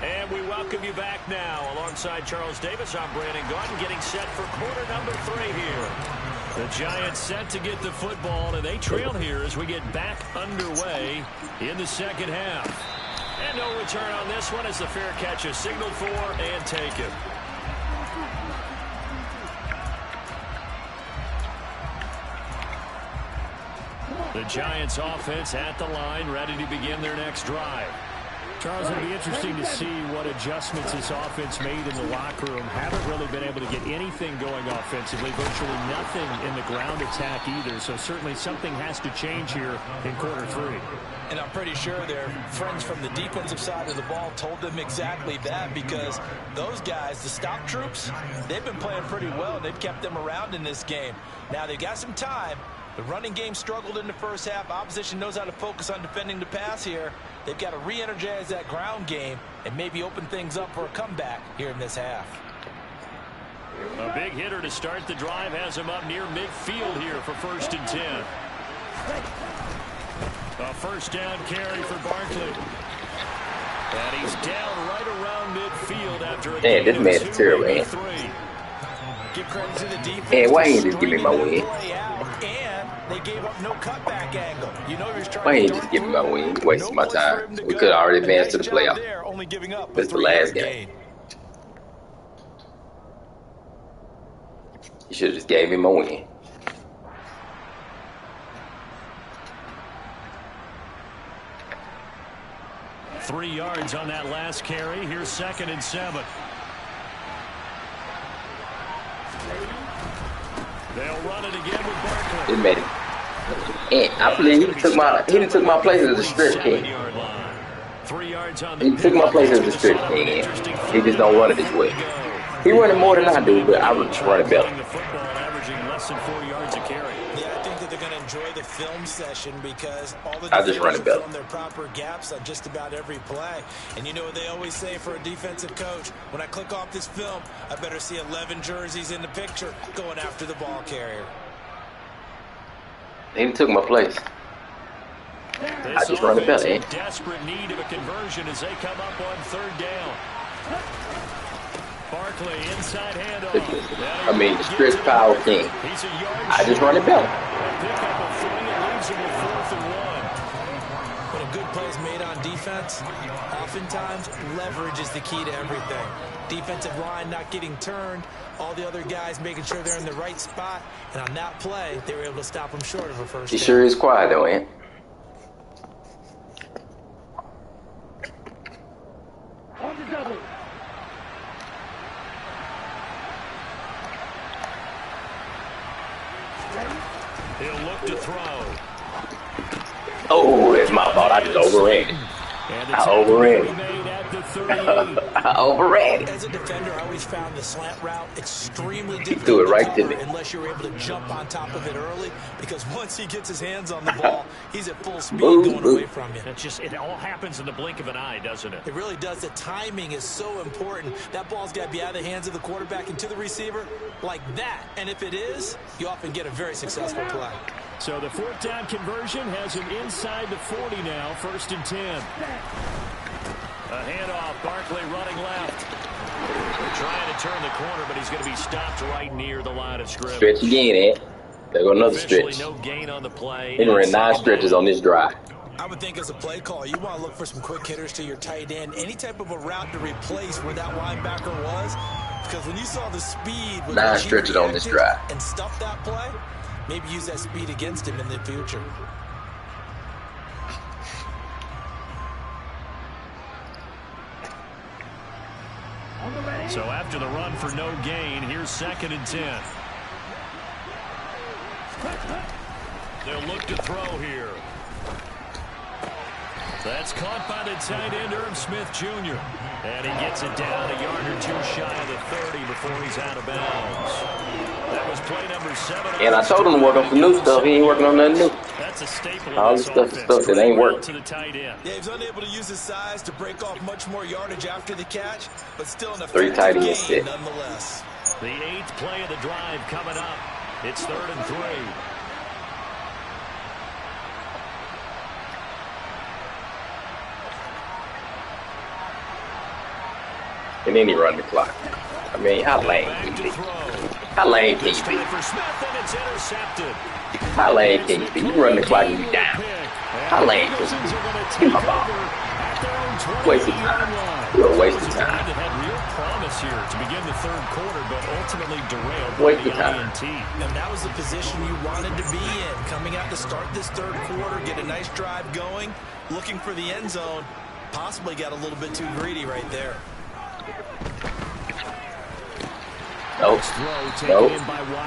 And we welcome you back now. Alongside Charles Davis, I'm Brandon Gaudin, getting set for quarter number 3 here. The Giants set to get the football, and they trail here as we get back underway in the second half. And no return on this one as the fair catch is signaled for and taken. The Giants offense at the line, ready to begin their next drive. Charles, it'll be interesting to see what adjustments this offense made in the locker room. Haven't really been able to get anything going offensively, virtually nothing in the ground attack either. So certainly something has to change here in quarter 3. And I'm pretty sure their friends from the defensive side of the ball told them exactly that, because those guys, the stop troops, they've been playing pretty well. They've kept them around in this game. Now they've got some time. The running game struggled in the first half. Opposition knows how to focus on defending the pass here. They've got to re-energize that ground game and maybe open things up for a comeback here in this half. A big hitter to start the drive has him up near midfield here for 1st and 10. A first down carry for Barkley. And he's down right around midfield after a Man, this man's terrible, man. Give credit to the defense. Hey, why ain't you just give me my win? They gave up no cutback angle. You know you're trying why ain't you just give me my win? You wasting my time. We could have already advanced to the playoff. That's the last game. You should have just gave me my win. Three yards on that last carry. Here's 2nd and 7. They'll run it again with Barkley. It made it. And I believe he took my place as a stretch king. He took my place as a stretch king. He just don't run it this way. He running more than I do, but I would just run it better. Yeah, I think that they're going to enjoy the film session because all the I just run it better. on their proper gaps on just about every play. And you know what they always say for a defensive coach? When I click off this film, I better see 11 jerseys in the picture going after the ball carrier. He took my place. I just run it better, eh? Desperate need of a conversion as they come up on 3rd down. Barkley inside handoff. I mean, the stretch power king. I just run it better. When a good play is made on defense, oftentimes leverage is the key to everything. Defensive line not getting turned, all the other guys making sure they're in the right spot, and on that play, they were able to stop them short of a first down. He sure is quiet though, Ant. He'll look to throw. Oh, it's my fault. I just overran it. I overran it. I overran it. As a defender, I always found the slant route extremely difficult. He threw it right to me. Unless you're able to jump on top of it early, because once he gets his hands on the ball, he's at full speed going away from you. It all happens in the blink of an eye, doesn't it? It really does. The timing is so important. That ball's got to be out of the hands of the quarterback and to the receiver like that. And if it is, you often get a very successful play. So the 4th down conversion has him inside the 40 now, 1st and 10. A handoff, Barkley running left. Trying to turn the corner, but he's going to be stopped right near the line of scrimmage. Stretch again, Ant. There go another stretch. No gain on the play. He ran 9 stretches on this drive. I would think as a play call, you want to look for some quick hitters to your tight end. Any type of a route to replace where that linebacker was. Because when you saw the speed... 9 stretches on this drive. And stuff that play, maybe use that speed against him in the future. So after the run for no gain, here's 2nd and 10. They'll look to throw here. That's caught by the tight end, Irv Smith Jr. And he gets it down a yard or 2 shy of the 30 before he's out of bounds. That was play number 7. And I told him to work on some new stuff. He ain't working on nothing new. That's a staple. All this stuff that ain't working. To the tight end. Yeah, he's unable to use his size to break off much more yardage after the catch, but still an 3 tight ends gain nonetheless. The 8th play of the drive coming up. It's 3rd and 3. And then he run the clock. I mean, how lame can you be? How lame can you be? How lame can you be? You run the clock and you down. How lame can you be? Give my ball. Waste of time. You're a waste of time. Had real promise here to begin the third quarter, but ultimately derailed Waste by of the time. INT. And that was the position you wanted to be in. Coming out to start this third quarter, get a nice drive going, looking for the end zone. Possibly got a little bit too greedy right there. Nope. Nope.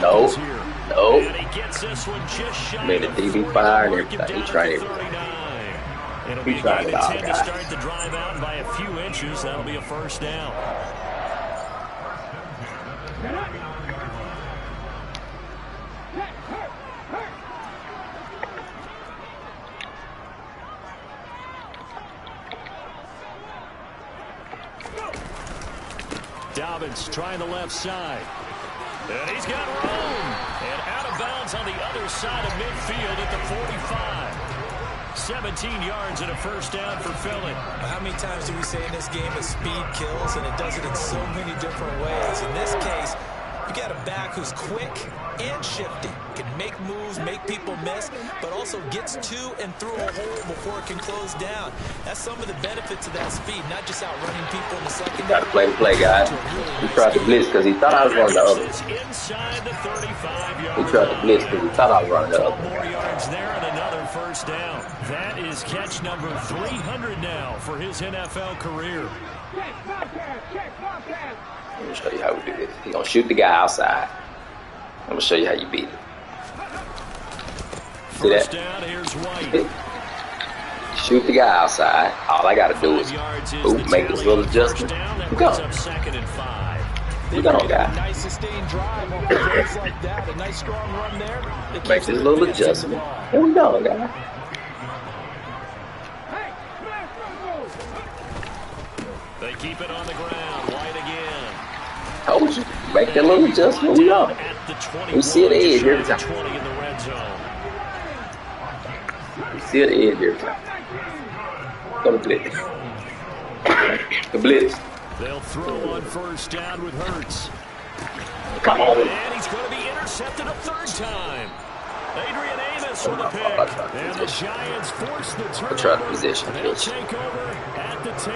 Nope. Nope. And he gets this one just shy Made a of DB fire and 40, everything. He tried it. It'll be He a tried gain it of all, 10 to guys. start the drive out, and by a few inches, that'll be a first down. Dobbins trying the left side. And he's got room. And out of bounds on the other side of midfield at the 45. 17 yards and a first down for Philly. How many times do we say in this game that speed kills, and it does it in so many different ways? In this case, you got a back who's quick and shifty, can make moves, make people miss, but also gets to and through a hole before it can close down. That's some of the benefits of that speed, not just outrunning people in the secondary. Got to play the play, guys. He tried to blitz because he thought I was running the other. Inside the 35-yard He tried to blitz because he thought I was running the 12 other. more yards there and another first down. That is catch number 300 now for his NFL career. Let me show you how we do this. He's going to shoot the guy outside. I'm going to show you how you beat it. See First that? down, here's White. Shoot the guy outside. All I got to do is make this little adjustment. That Go. brings up 2nd and 5. You got guy. A nice sustained drive on plays like that. A nice strong run there. Make this little adjustment. Here we go, guy. They keep it on the ground. White again. Told you. Make that little adjustment. We go. At the 21, We see the edge every just time. 20 in the red zone. We see the edge every time. Go to blitz. The blitz. They'll throw on first down with Hurts. Come on. And he's going to be intercepted a third time. Adrian Amos with a pick. And the Giants force the turnover. Try to position. They'll take over at the 10.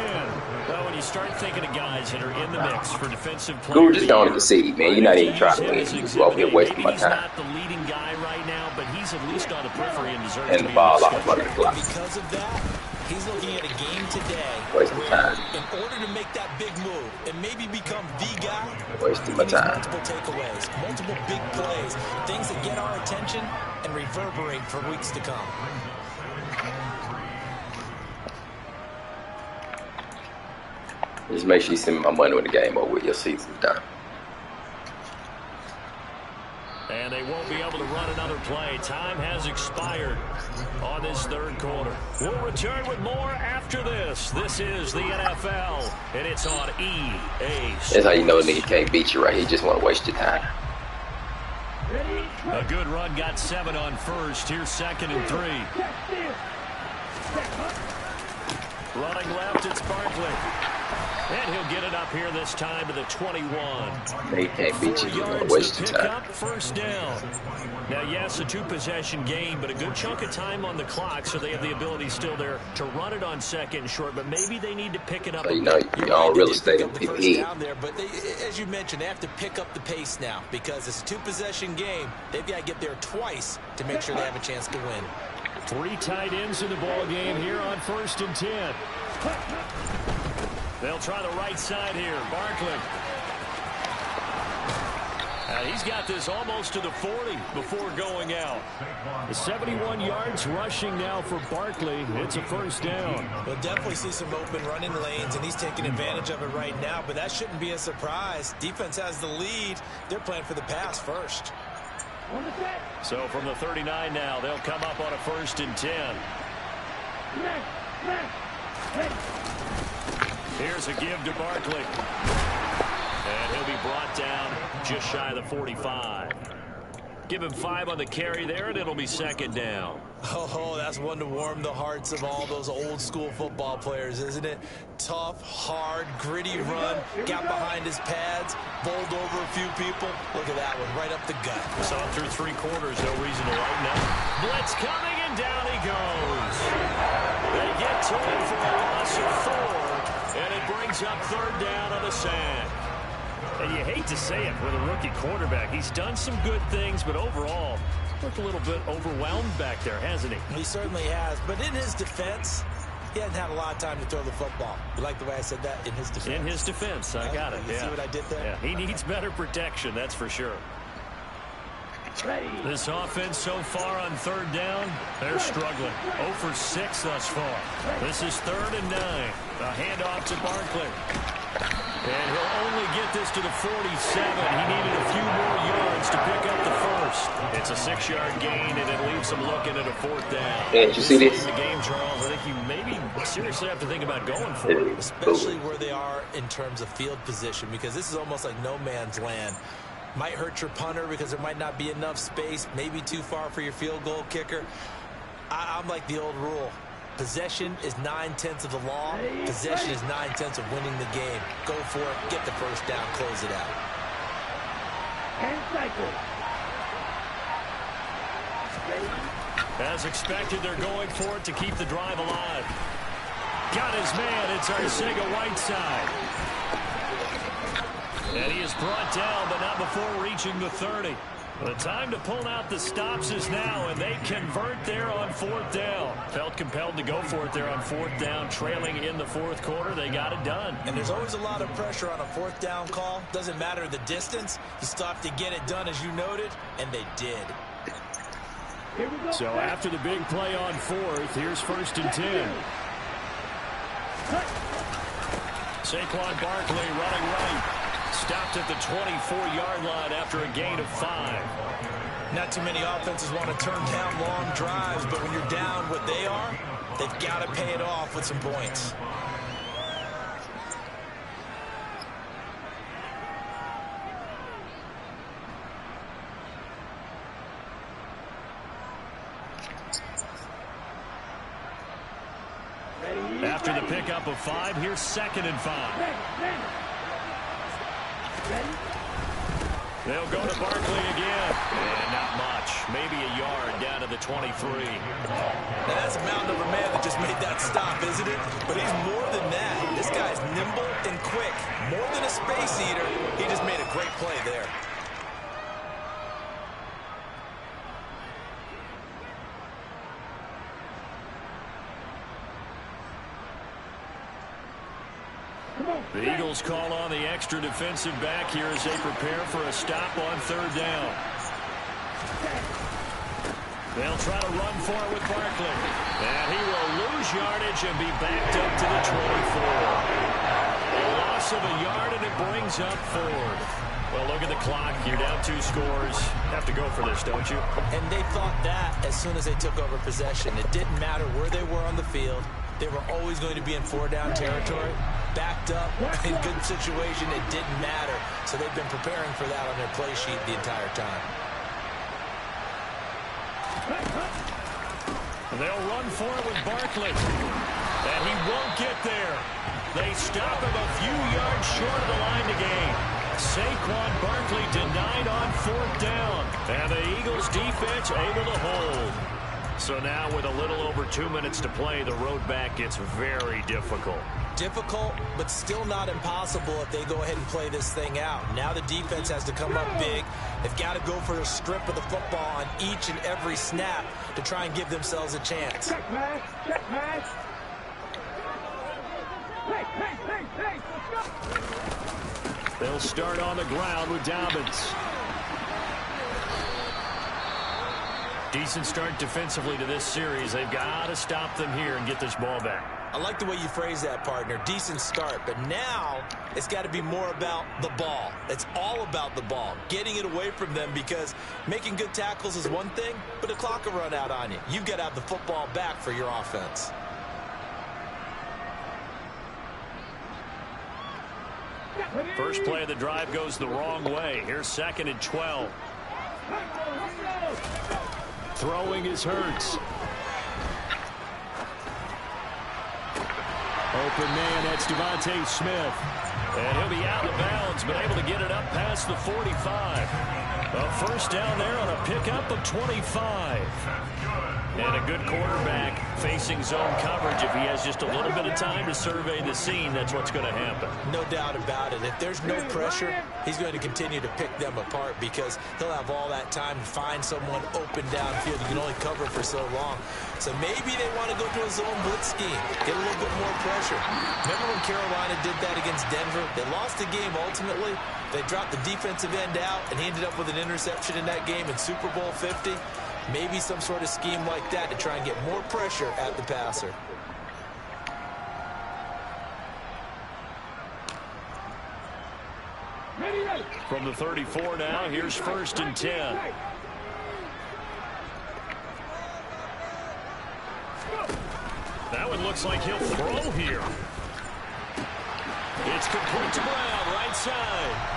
Well, when you start thinking of guys that are in the mix for defensive play, Google just going to concede, man. You're not even trying to win. You're just over here wasting my He's time. not the leading guy right now, but he's at least on the periphery and deserves And to the be ball in the off discussion. under the clock. Because of that, he's looking at a game today Wasting where time. in order to make that big move and maybe become the guy, Wasting my he needs time. multiple takeaways, multiple big plays, things that get our attention and reverberate for weeks to come. Just make sure you send me my money when the game over with. Your season's done. And they won't be able to run another play. Time has expired on this third quarter. We'll return with more after this. This is the NFL, and it's on EA Sports. That's how you know a nigga can't beat you right here. He just want to waste your time. A good run got 7 on first. Here's 2nd and 3. Running left, it's Barkley. And he'll get it up here this time to the 21. He can't beat you. 4 You want to yards waste to your pick time. up, first down. Now, yes, a 2-possession game, but a good chunk of time on the clock, so they have the ability still there to run it on 2nd and short, but maybe they need to pick it up. So you know you own real estate in Pick up the PPE. first down there, but they, as you mentioned, they have to pick up the pace now because it's a 2-possession game. They've got to get there twice to make sure they have a chance to win. 3 tight ends in the ball game here on 1st and 10. They'll try the right side here. Barkley. He's got this almost to the 40 before going out. The 71 yards rushing now for Barkley. It's a first down. We'll definitely see some open running lanes, and he's taking advantage of it right now, but that shouldn't be a surprise. Defense has the lead. They're playing for the pass first. So from the 39 now, they'll come up on a 1st and 10. Here's a give to Barkley. And he'll be brought down just shy of the 45. Give him 5 on the carry there, and it'll be second down. Oh, that's one to warm the hearts of all those old school football players, isn't it? Tough, hard, gritty run, got behind his pads, bowled over a few people. Look at that one, right up the gut. Saw through 3 quarters, no reason to lighten up. Blitz coming, and down he goes. They get to him for a loss of 4, and it brings up third down on a sack. And you hate to say it with a rookie quarterback. He's done some good things, but overall, looked a little bit overwhelmed back there, hasn't he? He certainly has. But in his defense, he hasn't had a lot of time to throw the football. You like the way I said that? In his defense. In his defense. I got it. You see what I did there? Yeah, he needs better protection, that's for sure. This offense so far on third down, they're struggling. 0 for 6 thus far. This is 3rd and 9. A handoff to Barkley. And he'll only get this to the 47. He needed a few more yards to pick up the first. It's a 6-yard gain, and it leaves him looking at a 4th down. Yeah, did you see this? The game, Charles, I think you maybe seriously have to think about going for it. Especially where they are in terms of field position, because this is almost like no man's land. Might hurt your punter because there might not be enough space, maybe too far for your field goal kicker. I'm like the old rule. Possession is 9/10 of the law. Possession is 9/10 of winning the game. Go for it. Get the first down. Close it out. As expected, they're going for it to keep the drive alive. Got his man. It's Arcega-Whiteside. And he is brought down, but not before reaching the 30. The time to pull out the stops is now, and they convert there on 4th down. Felt compelled to go for it there on 4th down, trailing in the 4th quarter. They got it done. And there's always a lot of pressure on a 4th down call. Doesn't matter the distance. You still have to get it done, as you noted, and they did. So after the big play on 4th, here's 1st and 10. Saquon Barkley running right. Stopped at the 24-yard line after a gain of 5. Not too many offenses want to turn down long drives, but when you're down what they are, they've got to pay it off with some points. After the pickup of 5, here's 2nd and 5. They'll go to Barkley again. And not much. Maybe a yard down to the 23. Now that's a mountain of a man that just made that stop, isn't it? But he's more than that. This guy's nimble and quick. More than a space eater. He just made a great play there. The Eagles call on the extra defensive back here as they prepare for a stop on 3rd down. They'll try to run for it with Barkley. And he will lose yardage and be backed up to the 24. A loss of a yard, and it brings up 4th. Well, look at the clock. You're down 2 scores. Have to go for this, don't you? And they thought that as soon as they took over possession. It didn't matter where they were on the field. They were always going to be in 4-down territory. Backed up, in good situation, it didn't matter. So they've been preparing for that on their play sheet the entire time. They'll run for it with Barkley. And he won't get there. They stop him a few yards short of the line to gain. Saquon Barkley denied on 4th down. And the Eagles defense able to hold. So now with a little over 2 minutes to play, the road back gets very difficult. Difficult, but still not impossible if they go ahead and play this thing out. Now the defense has to come up big. They've got to go for a strip of the football on each and every snap to try and give themselves a chance. Check pass. Check pass. Hey, let's go. They'll start on the ground with Dobbins. Decent start defensively to this series. They've got to stop them here and get this ball back. I like the way you phrase that, partner. Decent start, but now it's got to be more about the ball. It's all about the ball, getting it away from them, because making good tackles is one thing, but the clock will run out on you. You've got to have the football back for your offense. First play of the drive goes the wrong way. Here's 2nd and 12. Throwing is Hurts. Open man, that's Devontae Smith. And he'll be out of bounds, but able to get it up past the 45. A first down there on a pickup of 25. And a good quarterback facing zone coverage. If he has just a little bit of time to survey the scene, that's what's going to happen. No doubt about it. If there's no pressure, he's going to continue to pick them apart because he'll have all that time to find someone open downfield. You can only cover for so long. So maybe they want to go to a zone blitz scheme, get a little bit more pressure. Remember when Carolina did that against Denver? They lost the game ultimately. They dropped the defensive end out, and he ended up with an interception in that game in Super Bowl 50. Maybe some sort of scheme like that to try and get more pressure at the passer. From the 34 now, here's 1st and 10. That one looks like he'll throw here. It's complete to Brown, right side.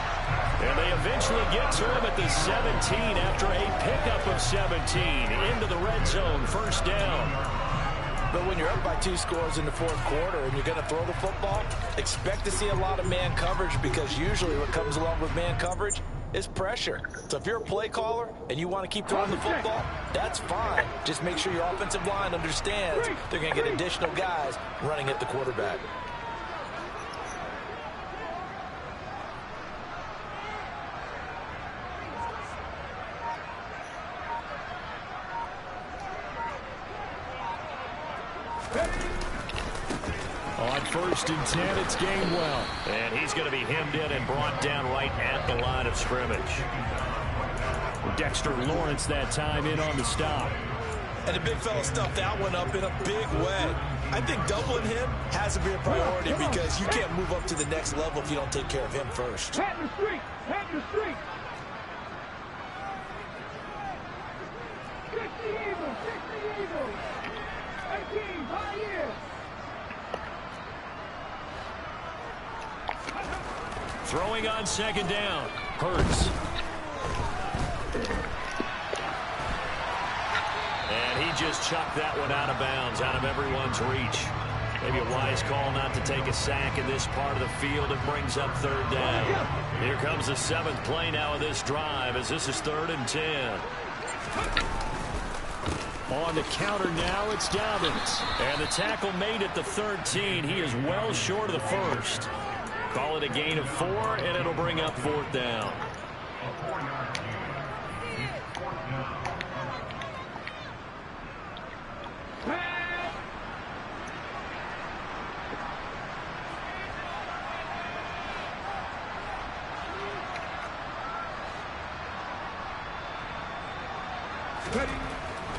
And they eventually get to him at the 17 after a pickup of 17 into the red zone, 1st down. But when you're up by 2 scores in the 4th quarter and you're going to throw the football, expect to see a lot of man coverage because usually what comes along with man coverage is pressure. So if you're a play caller and you want to keep throwing the football, that's fine. Just make sure your offensive line understands they're going to get additional guys running at the quarterback. On 1st and 10, it's Gainwell. And he's going to be hemmed in and brought down right at the line of scrimmage. Dexter Lawrence that time in on the stop. And the big fella stuffed that one up in a big way. I think doubling him has to be a priority because you can't move up to the next level if you don't take care of him first. Pat the street! Pat the street! 60 Eagles! 60 Eagles! 18, Pioneers! Throwing on 2nd down. Hurts. And he just chucked that one out of bounds, out of everyone's reach. Maybe a wise call not to take a sack in this part of the field. It brings up 3rd down. Here comes the 7th play now of this drive as this is 3rd and 10. On the counter now, it's Dobbins. And the tackle made at the 13. He is well short of the 1st. Call it a gain of 4, and it'll bring up 4th down.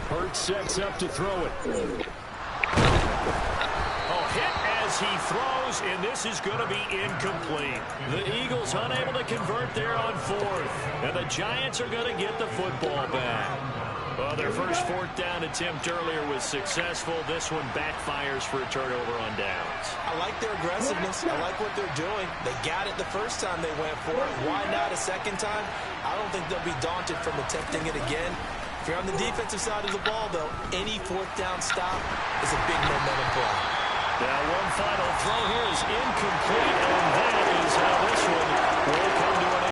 Hurts sets up to throw it. Hit as he throws, and this is going to be incomplete. The Eagles unable to convert there on 4th, and the Giants are going to get the football back. Well, their first 4th down attempt earlier was successful. This one backfires for a turnover on downs. I like their aggressiveness. I like what they're doing. They got it the first time they went for it. Why not a second time? I don't think they'll be daunted from attempting it again. If you're on the defensive side of the ball, though, any 4th down stop is a big momentum play. Now one final throw here is incomplete, and that is how this one will